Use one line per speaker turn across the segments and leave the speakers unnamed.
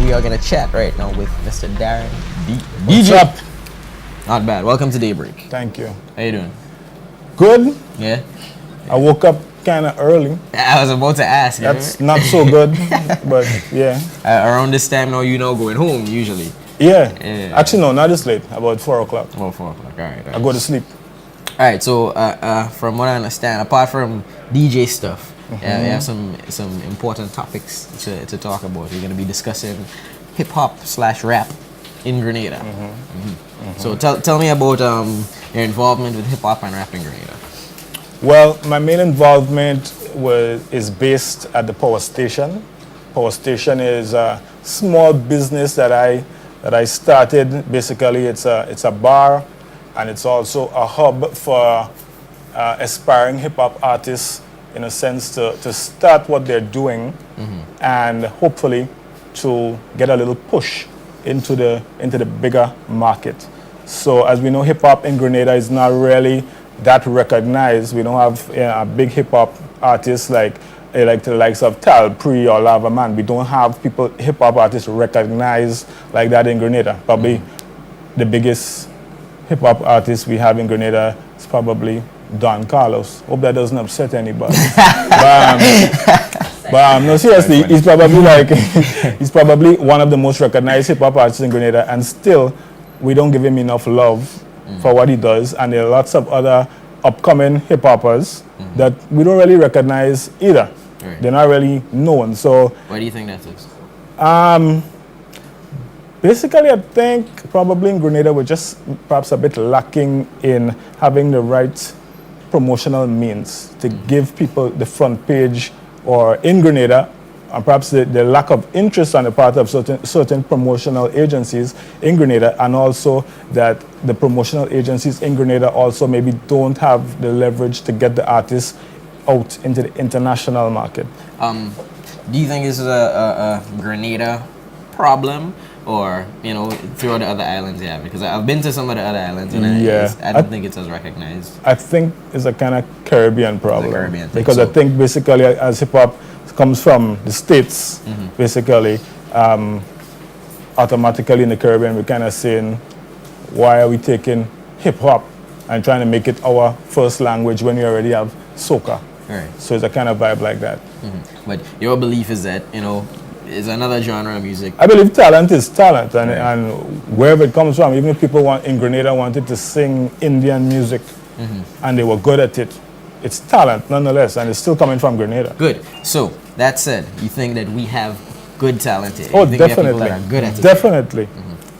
we are gonna chat right now with Mr. Darren D.
What's up?
Not bad. Welcome to Daybreak.
Thank you.
How you doing?
Good.
Yeah.
I woke up kind of early.
I was about to ask.
That's not so good, but yeah.
Around this time now, going home usually.
Yeah.
Yeah.
Actually, no, not this late. About 4 o'clock.
About 4 o'clock. All right.
I go to sleep.
All right. So, from what I understand, apart from DJ stuff, we have some important topics to talk about. We're gonna be discussing hip hop / rap in Grenada. So tell me about your involvement with hip hop and rap in Grenada.
Well, my main involvement is based at the power station. Power station is a small business that I started. Basically, it's a bar, and it's also a hub for aspiring hip hop artists, in a sense, to start what they're doing, and hopefully to get a little push into the bigger market. So as we know, hip hop in Grenada is not really that recognized. We don't have big hip hop artists like the likes of Tal, Pre, or Lava Man. We don't have hip hop artists recognized like that in Grenada. Probably the biggest hip hop artist we have in Grenada is probably Don Carlos. Hope that doesn't upset anybody. but no, seriously, he's probably one of the most recognized hip hop artists in Grenada, and still we don't give him enough love for what he does. And there are lots of other upcoming hip hoppers that we don't really recognize either.
Right.
They're not really known. So
why do you think that is?
Basically, I think probably in Grenada we're just perhaps a bit lacking in having the right promotional means to give people the front page, or in Grenada, and perhaps the lack of interest on the part of certain promotional agencies in Grenada, and also that the promotional agencies in Grenada also maybe don't have the leverage to get the artists out into the international market.
Do you think this is a Grenada problem, or throughout the other islands? Yeah, because I've been to some of the other islands, and I don't think it's as recognized.
I think it's a kind of Caribbean problem.
Caribbean thing,
because I think basically as hip hop comes from the States, basically, automatically in the Caribbean we're kind of saying, why are we taking hip hop and trying to make it our first language when we already have soca?
Right.
So it's a kind of vibe like that.
But your belief is that it's another genre of music.
I believe talent is talent, and wherever it comes from, even if people in Grenada wanted to sing Indian music and they were good at it, it's talent nonetheless, and it's still coming from Grenada.
Good. So that said, you think that we have good talent here?
Oh,
you think
definitely.
We have people that are good at it?
Definitely.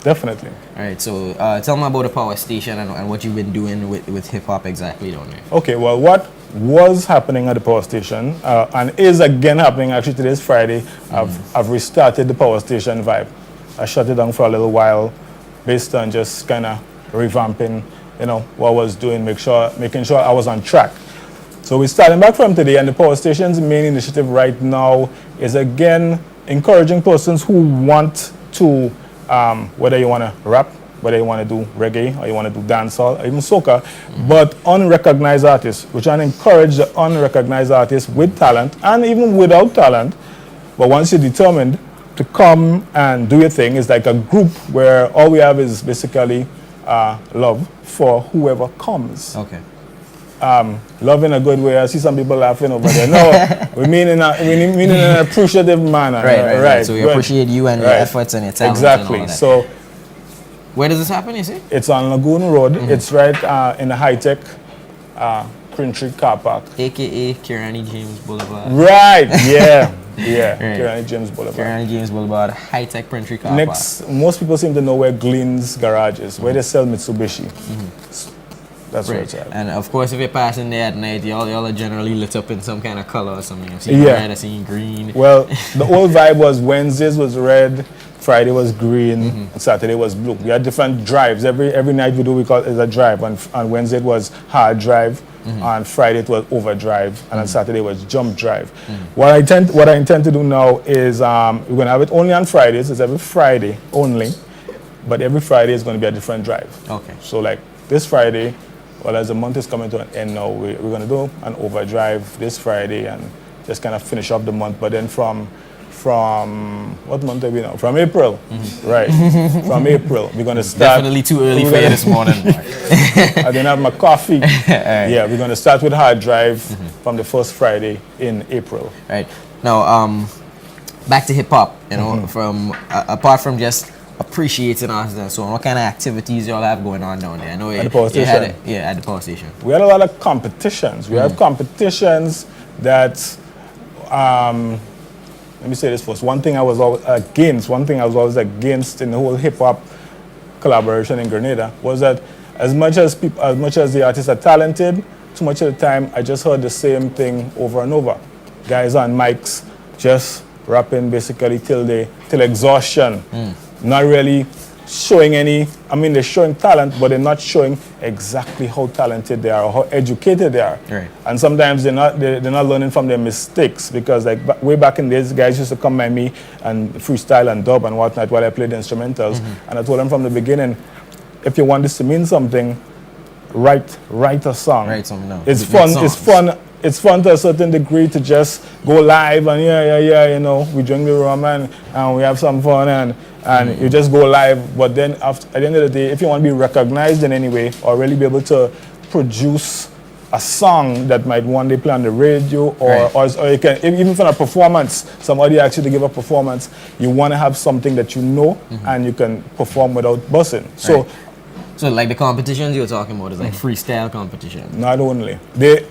Definitely.
All right. So tell me about the power station and what you've been doing with hip hop exactly down there.
Okay. Well, what was happening at the power station and is again happening actually today's Friday. I've restarted the power station vibe. I shut it down for a little while based on just kind of revamping, what I was doing, making sure I was on track. So we're starting back from today, and the power station's main initiative right now is again encouraging persons who want to, whether you want to rap, whether you want to do reggae, or you want to do dancehall, or even soca, but unrecognized artists. We're trying to encourage the unrecognized artists with talent, and even without talent, but once you're determined to come and do your thing, it's like a group where all we have is basically love for whoever comes.
Okay.
Love in a good way. I see some people laughing over there. No, we mean in an appreciative manner.
Right. So we appreciate you and your efforts and your talent.
Exactly.
And all that.
So,
where does this happen, you see?
it's on Lagoon Road. It's right in the high-tech Crintry car park.
AKA Kirani James Boulevard.
Right. Yeah.
Right.
Kirani James Boulevard.
Kirani James Boulevard, high-tech Crintry car
Next, most people seem to know where Glenn's Garage is, where they sell Mitsubishi. That's where it's at.
And of course, if you're passing there at night, y'all are generally lit up in some kind of color or something. I've seen red, I've seen green.
Well, the old vibe was Wednesdays was red, Friday was green, and Saturday was blue. We had different drives. Every night we call it a drive. On Wednesday it was hard drive, on Friday it was overdrive, and on Saturday it was jump drive. What I intend to do now is we're going to have it only on Fridays. It's every Friday only, but every Friday is going to be a different drive.
Okay.
So like this Friday, well, as the month is coming to an end now, we're going to do an overdrive this Friday and just kind of finish up the month. But then from from, what month are we now? From April, right? From April, we're going to start.
Definitely too early for you this morning.
I didn't have my coffee. Yeah, we're going to start with Hard Drive from the first Friday in April.
Right. Now, back to hip hop, you know, from apart from just appreciating artists and so on, what kind of activities y'all have going on down there? I know
At the power station?
At the power station.
We had a lot of competitions. We have competitions that, let me say this first. One thing I was always against in the whole hip hop collaboration in Grenada was that as much as the artists are talented, too much of the time I just heard the same thing over and over. Guys on mics just rapping basically till exhaustion. Not really showing any, I mean, they're showing talent, but they're not showing exactly how talented they are or how educated they are.
Right.
And sometimes they're not learning from their mistakes, because like way back in the days, guys used to come by me and freestyle and dub and whatnot while I played the instrumentals. And I told them from the beginning, if you want this to mean something, write a song.
Write something down.
It's fun. It's fun to a certain degree to just go live and you know, we drink the rum and we have some fun and you just go live. But then at the end of the day, if you want to be recognized in any way or really be able to produce a song that might one day play on the radio or you can, even for a performance, somebody asks you to give a performance, you want to have something that you know and you can perform without bussing.
So like the competitions you were talking about is like freestyle competitions?
Not only.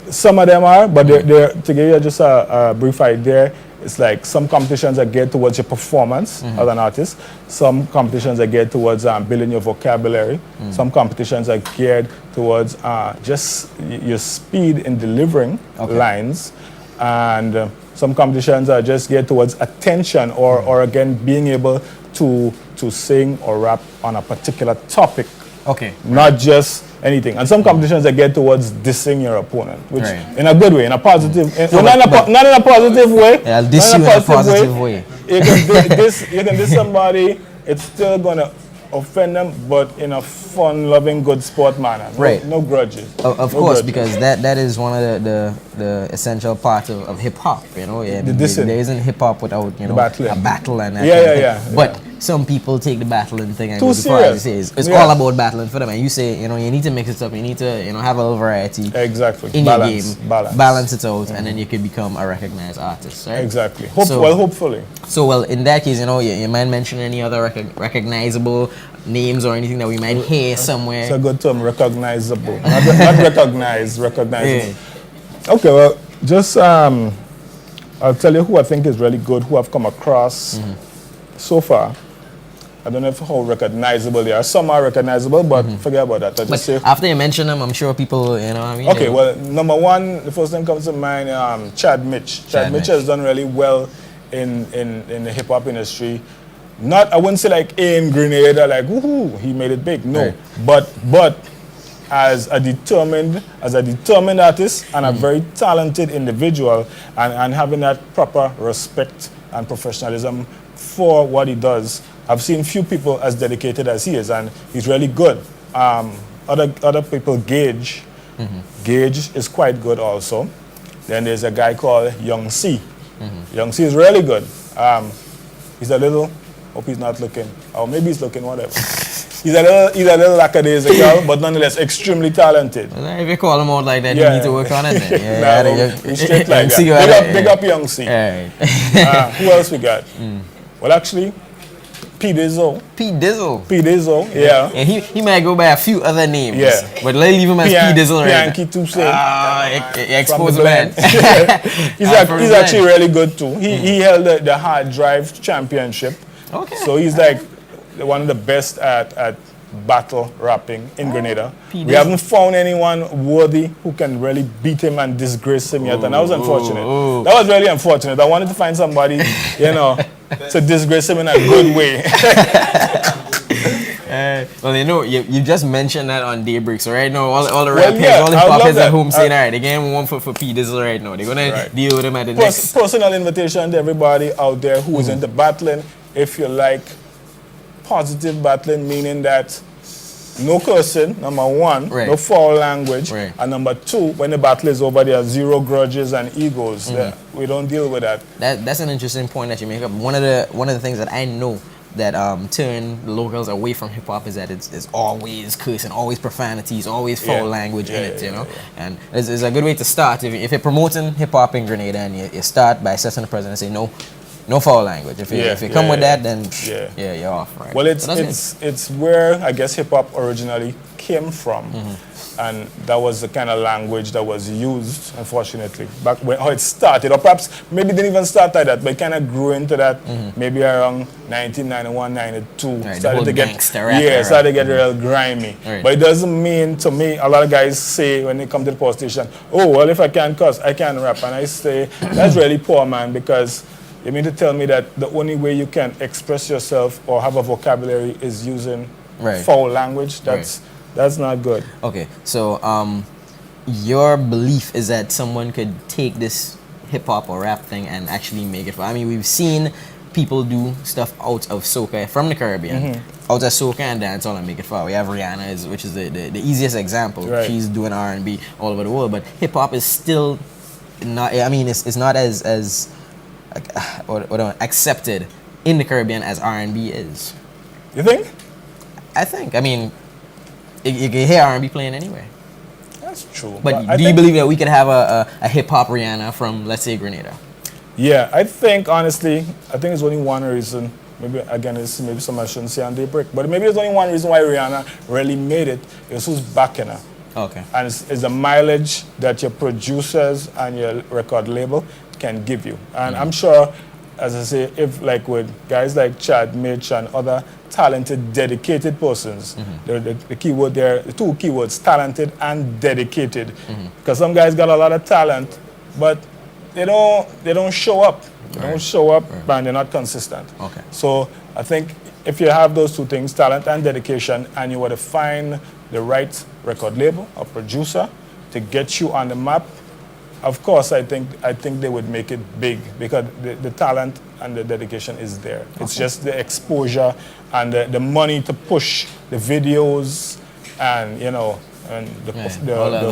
Some of them are, but they're to give you just a brief idea, it's like some competitions are geared towards your performance as an artist. Some competitions are geared towards building your vocabulary. Some competitions are geared towards just your speed in delivering lines. And some competitions are just geared towards attention or again, being able to sing or rap on a particular topic.
Okay.
Not just anything. And some competitions that get towards dissing your opponent, which in a good way, in a positive, not in a positive way.
Yeah, I'll diss you in a positive way.
You can diss somebody, it's still going to offend them, but in a fun, loving, good sport manner. No grudges.
Of course, because that is one of the essential parts of hip hop. You know, there isn't hip hop without a battle and that. But some people take the battling thing and
too
go too far.
serious.
It's all about battling for them. And you say, you know, you need to mix it up. You need to, you know, have a little variety.
Exactly.
In your game, balance it out, and then you can become a recognized artist. Right?
Exactly. Hopefully.
So, well, in that case, you know, you might mention any other recognizable names or anything that we might hear somewhere.
It's a good term, recognizable. Not recognized, recognizable. Yeah. Okay, well, just I'll tell you who I think is really good, who I've come across so far. I don't know how recognizable they are. Some are recognizable, but forget about that.
But after you mention them, I'm sure people, you know what I mean?
Okay, well, number one, the first thing comes to mind, Chad Mitch. Chad Mitch has done really well in the hip-hop industry. Not, I wouldn't say like in Grenada, like, woohoo, he made it big. No, but as a determined artist and a very talented individual and having that proper respect and professionalism for what he does, I've seen few people as dedicated as he is, and he's really good. Other people, Gage is quite good also. Then there's a guy called Young C. Young C is really good. He's a little, hope he's not looking, or maybe he's looking, whatever. He's a little lackadaisical, but nonetheless extremely talented.
Well, if you call him out like that, you need to work on it then.
Straight like that. Big up Young C.
Right.
Who else we got? Well, actually, P Dizzle.
P Dizzle,
yeah.
And he might go by a few other names. Yeah. But let's leave him as P Dizzle right now.
Pianki
Expose the man.
He's actually really good too. He held the Hard Drive Championship.
Okay.
So he's like one of the best at battle rapping in Grenada. We haven't found anyone worthy who can really beat him and disgrace him yet, and that was unfortunate. That was really unfortunate. I wanted to find somebody, you know, to disgrace him in a good way.
Well, you know, you just mentioned that on Daybreak, so right now all the rappers, all the hip heads at home saying, all right, they're getting one for P Dizzle right now. They're gonna deal with him at the next.
Personal invitation to everybody out there who is into battling. If you like positive battling, meaning that no cursing, number one,
Right.
no foul language,
Right.
and number two, when the battle is over, there are zero grudges and egos. We don't deal with that.
That's an interesting point that you make up. One of the things that I know that turn the locals away from hip hop is that it's always cursing, always profanities, always foul language in it, you know. And it's a good way to start. If you're promoting hip hop in Grenada, and you start by setting the president and say no foul language. If you come with that, then you're off, right?
Well, it's where I guess hip hop originally came from. And that was the kind of language that was used, unfortunately, back when how it started. Or perhaps maybe it didn't even start like that, but it kind of grew into that maybe around 1991, 92.
Right, started to get
started to get real grimy.
Right.
But it doesn't mean, to me, a lot of guys say when they come to the power station, oh, well, if I can't cuss, I can't rap. And I say, that's really poor, man, because you mean to tell me that the only way you can express yourself or have a vocabulary is using foul language? That's not good.
Okay, so your belief is that someone could take this hip hop or rap thing and actually make it. I mean, we've seen people do stuff out of soca from the Caribbean, out of soca and dancehall and make it far. We have Rihanna, which is the easiest example.
Right.
She's doing R&B all over the world, but hip hop is still not. I mean, it's not as accepted in the Caribbean as R&B is.
You think?
I think. I mean, you can hear R&B playing anyway.
That's true.
But do you believe that we could have a hip-hop Rihanna from, let's say, Grenada?
Yeah, I think, honestly, it's only one reason. Maybe, again, maybe someone shouldn't say on Daybreak, but maybe there's only one reason why Rihanna really made it. It's who's backing her.
Okay.
And it's the mileage that your producers and your record label can give you. And I'm sure, as I say, if like with guys like Chad, Mitch, and other talented, dedicated persons, the keyword there, the two keywords, talented and dedicated. Because some guys got a lot of talent, but they don't show up. They don't show up, and they're not consistent.
Okay.
So I think if you have those two things, talent and dedication, and you were to find the right record label or producer to get you on the map, of course, I think they would make it big because the talent and the dedication is there. It's just the exposure and the money to push the videos and and the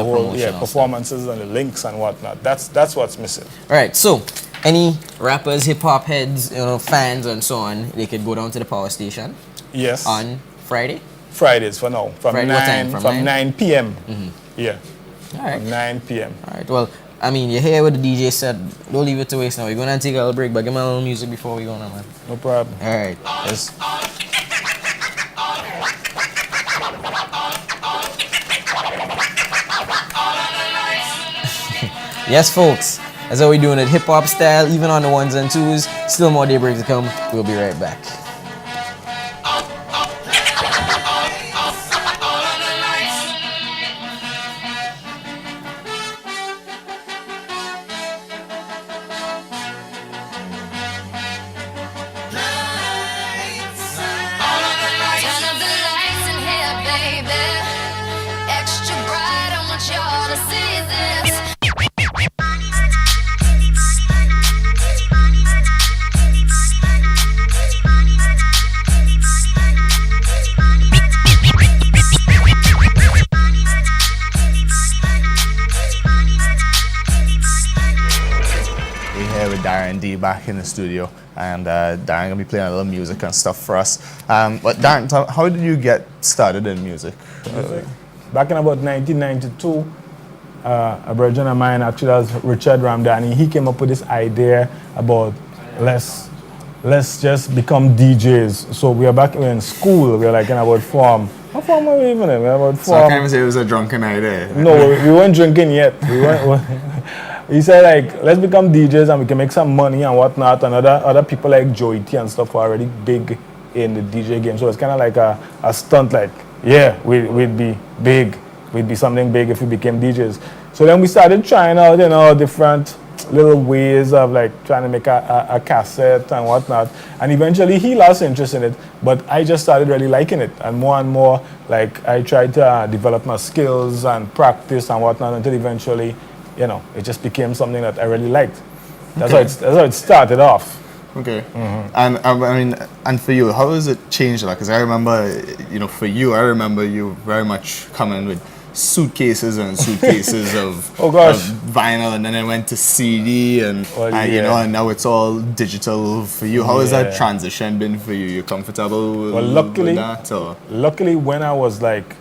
whole performances and the links and whatnot. That's what's missing.
All right. So, any rappers, hip hop heads, fans and so on, they could go down to the power station.
Yes.
On Friday.
Fridays for now. From
Friday,
9 p.m. Yeah.
All right.
From 9 p.m.
All right. Well, I mean, you're here with the DJ set. Don't leave it to waste now. We're going to take a little break, but give me a little music before we go now, man.
No problem.
All right. Yes. Yes, folks. That's how we're doing it. Hip hop style, even on the ones and twos. Still more Daybreak to come. We'll be right back.
Darren D back in the studio, and Darren gonna be playing a little music and stuff for us. But Darren, how did you get started in music?
Back in about 1992, a brother of mine, actually, that was Richard Ramdani. He came up with this idea about let's just become DJs. So we were back in school. We were like in about form. What form were we even in? We were about form.
So I can't even say it was a drunken idea.
No, we weren't drinking yet. He said, like, let's become DJs and we can make some money and whatnot. And other people like Joey T and stuff were already big in the DJ game. So it's kind of like a stunt, like, yeah, we'd be big. We'd be something big if we became DJs. So then we started trying out, different little ways of, like, trying to make a cassette and whatnot. And eventually he lost interest in it, but I just started really liking it. And more, like, I tried to develop my skills and practice and whatnot until eventually, it just became something that I really liked. That's how it started off.
Okay. And I mean, and for you, how has it changed? Because I remember, for you, I remember you very much coming with suitcases and suitcases of,
Oh, gosh.
of vinyl, and then it went to CD, and and now it's all digital for you. How has that transition been for you? You comfortable with that? Or?
Luckily, when I was like,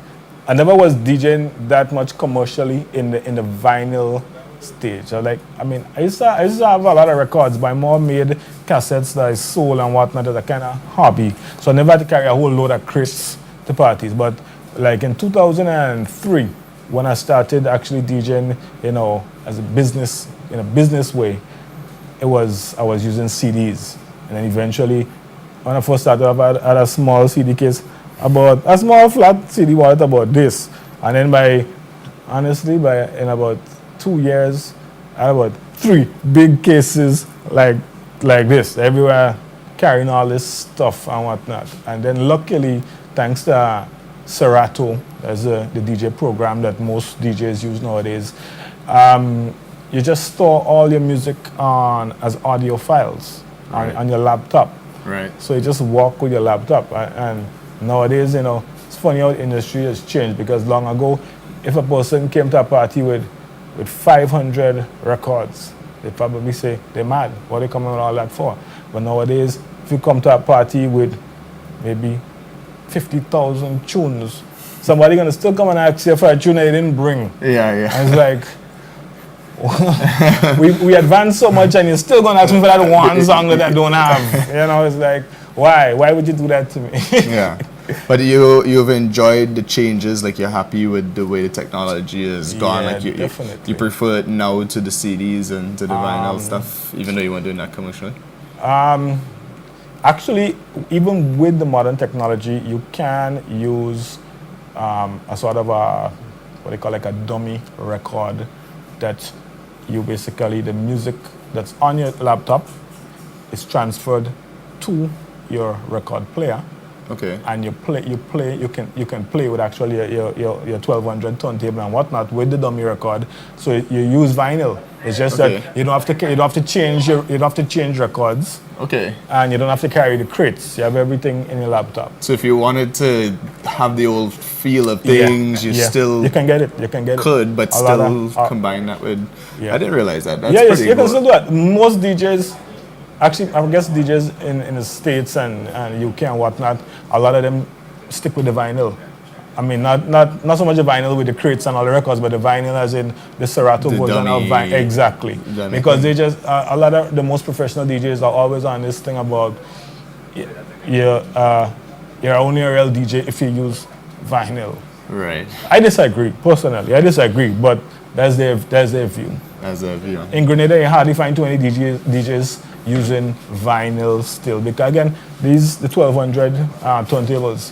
I never was DJing that much commercially in the vinyl stage. I used to have a lot of records. My mom made cassettes that I sold and whatnot as a kind of hobby. So I never had to carry a whole load of crates to parties. But like in 2003, when I started actually DJing, as a business, in a business way, I was using CDs. And then eventually, when I first started, I had a small CD case, about a small flat CD wallet about this. And then in about 2 years, I had about 3 big cases like this, everywhere, carrying all this stuff and whatnot. And then luckily, thanks to Serato, that's the DJ program that most DJs use nowadays, you just store all your music as audio files on your laptop.
Right.
So you just walk with your laptop. And nowadays, it's funny how the industry has changed, because long ago, if a person came to a party with 500 records, they'd probably say, they're mad. What are they coming with all that for? But nowadays, if you come to a party with maybe 50,000 tunes, somebody gonna still come and ask you for a tune that you didn't bring.
Yeah.
And it's like, we advance so much and you're still gonna ask me for that one song that I don't have. It's like, why? Why would you do that to me?
Yeah. But you've enjoyed the changes, like you're happy with the way the technology has gone.
Yeah,
like
definitely.
you prefer it now to the CDs and to the vinyl stuff, even though you weren't doing that commercially?
Actually, even with the modern technology, you can use a sort of what they call like a dummy record, that you basically, the music that's on your laptop is transferred to your record player.
Okay.
And you can play with actually your 1200 turntable and whatnot with the dummy record. So you use vinyl. It's just that you don't have to change records.
Okay.
And you don't have to carry the crates. You have everything in your laptop.
So if you wanted to have the old feel of things, you
can get it.
Could, but still combine that with.
Yeah.
I didn't realize that. That's
pretty you can still do that. Most DJs. Actually, I guess DJs in the States and UK and whatnot, a lot of them stick with the vinyl. I mean, not so much the vinyl with the crates and all the records, but the vinyl as in the Serato version of vinyl. Exactly. Because they just, a lot of the most professional DJs are always on this thing about you're only a real DJ if you use vinyl.
Right.
I disagree, personally. But that's their view.
That's their view.
In Grenada, you hardly find too many DJs using vinyl still, because again, the 1200 turntables,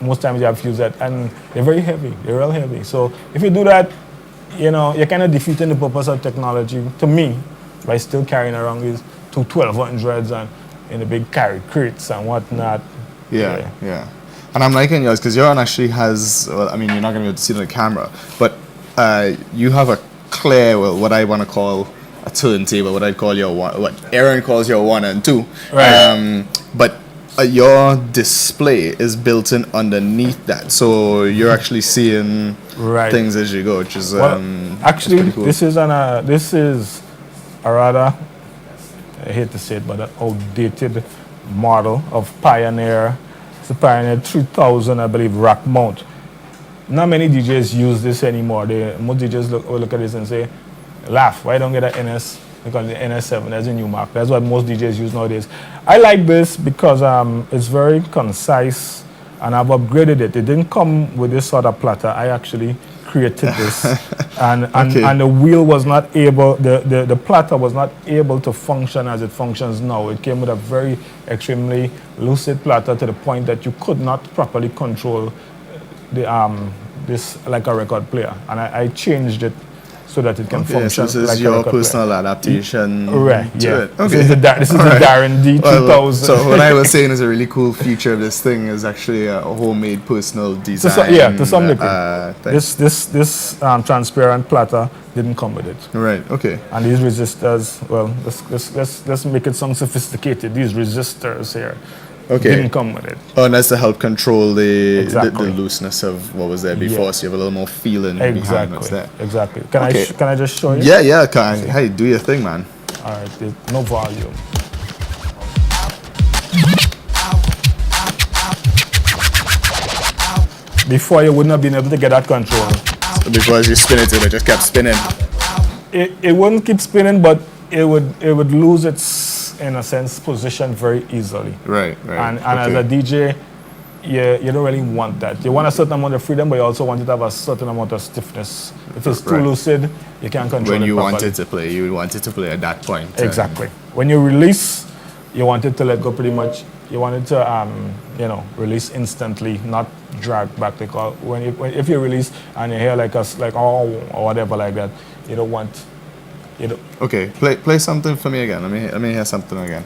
most times you have to use that, and they're very heavy. They're real heavy. So if you do that, you're kind of defeating the purpose of technology, to me, by still carrying around these 1200s and in the big carry crates and whatnot.
Yeah. And I'm liking yours because your one actually has, well, I mean, you're not going to be able to see it on the camera, but you have a clear, well, what I want to call a turntable, what I'd call your one, what Aaron calls your 1 and 2.
Right.
But your display is built in underneath that, so you're actually seeing things as you go, which is
actually
cool.
This is a rather, I hate to say it, but an outdated model of Pioneer. It's a Pioneer 3000, I believe, rack mount. Not many DJs use this anymore. Most DJs look at this and say, laugh, why don't get an NS? Because the NS7, that's a new mark. That's what most DJs use nowadays. I like this because it's very concise, and I've upgraded it. It didn't come with this sort of platter. I actually created this. and the wheel was not able, the platter was not able to function as it functions now. It came with a very extremely lucid platter to the point that you could not properly control this like a record player. And I changed it so that it can
Okay,
function
so this is
like a
your
record player.
personal adaptation
Right,
to
yeah.
it. Okay.
This is the Darren D 2000.
Well, so what I was saying is a really cool feature of this thing is actually a homemade personal design.
To some degree.
Thing.
This transparent platter didn't come with it.
Right. Okay.
And these resistors, well, let's make it sound sophisticated. These resistors here didn't come with it.
Oh, and that's to help control the
Exactly.
looseness of what was there before,
Yeah.
so you have a little more feeling behind what's there.
Exactly.
Okay.
Can I just show you?
Yeah. Hey, do your thing, man.
All right. There's no volume. Before you wouldn't have been able to get that control.
So because you spin it just kept spinning.
It wouldn't keep spinning, but it would lose its, in a sense, position very easily.
Right.
And as a DJ, you don't really want that. You want a certain amount of freedom, but you also want it to have a certain amount of stiffness. If it's too lucid, you can't control it
when you
properly.
want it to play, you want it to play at that point.
Exactly. When you release, you want it to let go pretty much. You want it to, release instantly, not drag back. Because if you release and you hear like or whatever like that, you don't want.
Okay, play something for me again. Let me hear something again.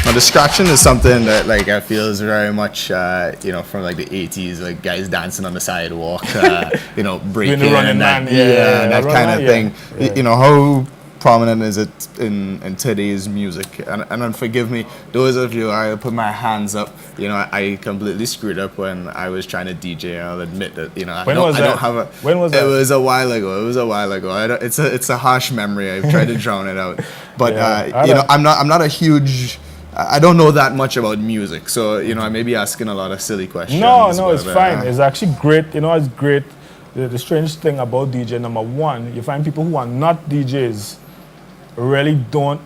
Now the scratching is something that like I feel is very much from like the 80s, like guys dancing on the sidewalk, breaking
running man,
that kind of thing.
Yeah.
How prominent is it in today's music? And forgive me, those of you, I put my hands up. I completely screwed up when I was trying to DJ. I'll admit that.
When was that?
It was a while ago. It's a harsh memory. I've tried to drown it out. But I'm not a huge. I don't know that much about music, so I may be asking a lot of silly questions.
No, it's fine. It's actually great. It's great. The strange thing about DJ, number one, you find people who are not DJs really don't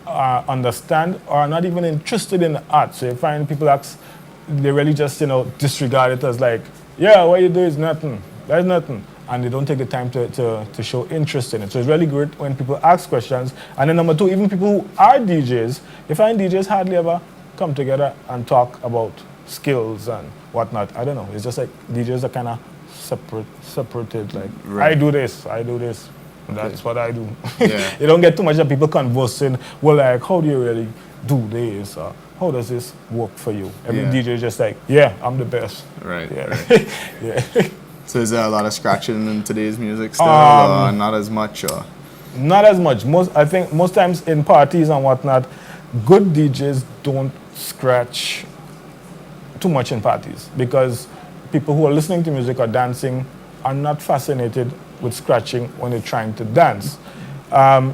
understand or are not even interested in the art. So you find people they really just disregard it as like, yeah, what you do is nothing. There's nothing. And they don't take the time to show interest in it. So it's really great when people ask questions. And then number two, even people who are DJs, you find DJs hardly ever come together and talk about skills and whatnot. I don't know. It's just like DJs are kind of separated. Like, right. I do this. That's what I do.
Yeah.
You don't get too much of people conversing. Well, like, how do you really do this? Or how does this work for you? Every DJ is just like, yeah, I'm the best.
Right.
Yeah.
Right.
Yeah.
So is there a lot of scratching in today's music still, or not as much? Or?
Not as much. I think most times in parties and whatnot, good DJs don't scratch too much in parties because people who are listening to music or dancing are not fascinated with scratching when they're trying to dance.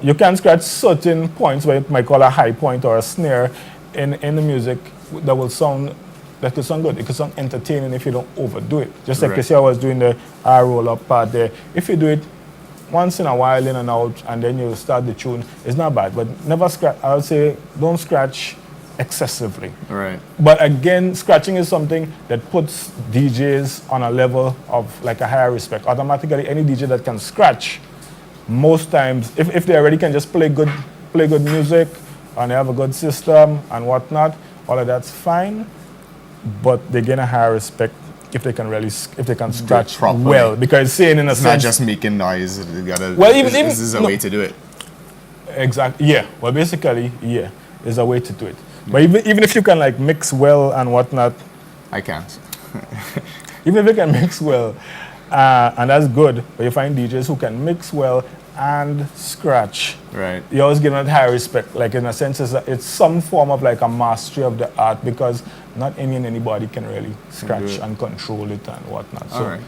You can scratch certain points, what you might call a high point or a snare in the music that could sound good. It could sound entertaining if you don't overdo it. Just like you see I was doing the roll-up part there. If you do it once in a while, in and out, and then you start the tune, it's not bad. But never scratch. I would say don't scratch excessively.
Right.
But again, scratching is something that puts DJs on a level of like a higher respect. Automatically, any DJ that can scratch, most times, if they already can just play good music and they have a good system and whatnot, all of that's fine. But they gain a higher respect if they can scratch well, because saying in a
it's
sense,
not just making noise. You gotta.
Well,
this is a way to do it.
Exactly. Yeah. Well, basically, yeah, there's a way to do it. But even if you can like mix well and whatnot,
I can't.
even if you can mix well, and that's good. But you find DJs who can mix well and scratch.
Right.
You always give them high respect. Like in a sense, it's some form of like a mastery of the art because not anybody can really scratch and control it and whatnot. So
right.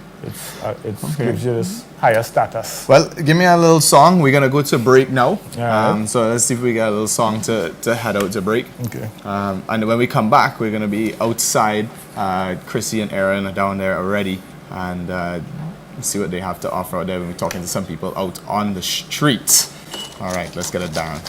it gives you this higher status.
Well, give me a little song. We're gonna go to break now.
Right.
So let's see if we got a little song to head out to break.
Okay.
And when we come back, we're gonna be outside. Chrissy and Aaron are down there already, and see what they have to offer out there. We're talking to some people out on the streets. All right, let's get it down.